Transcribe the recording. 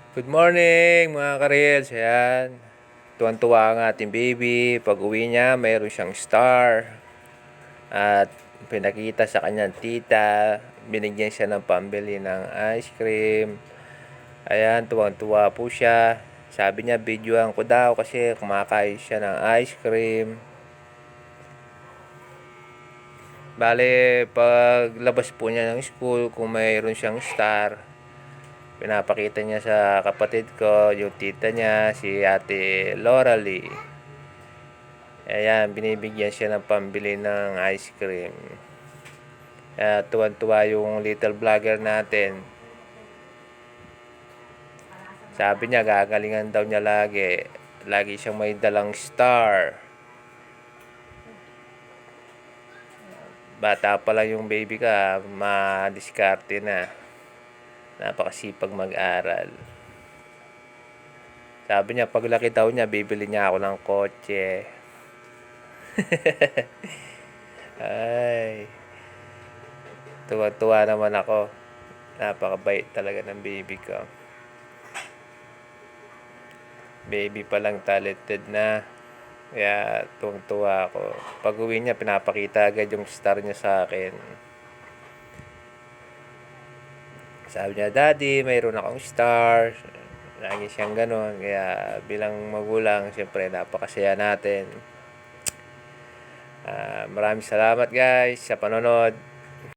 Good morning mga ka-reels. Ayan. Tuwan-tuwa ang ating baby. Pag uwi niya, mayroon siyang star. At pinakita sa kanyang tita. Binigyan siya ng pambili ng ice cream. Ayan, tuwang-tuwa po siya. Sabi niya, videoan ko daw kasi kumakain siya ng ice cream. Bale, pag labas po niya ng school, kung mayroon siyang star, pinapakita niya sa kapatid ko, yung tita niya, si Ate Loralie. Ayan, binibigyan siya ng pambili ng ice cream. Kaya tuwan-tuwa yung little vlogger natin. Sabi niya, gagalingan daw niya lagi. Lagi siyang may dalang star. Bata pa lang yung baby ka, madiskarte na. Napakasipag mag-aral. Sabi niya, paglaki daw niya, bibili niya ako ng kotse. Ay, tuwa-tuwa naman ako. Napakabait talaga ng baby ko. Baby pa lang talented na. Kaya tuwang-tuwa ako. Pag uwi niya, pinapakita agad yung star niya sa akin. Sabi niya, Daddy, mayroon akong star. Lagi siyang ganon. Kaya bilang magulang, siyempre napakasaya natin. Maraming salamat guys sa panonood.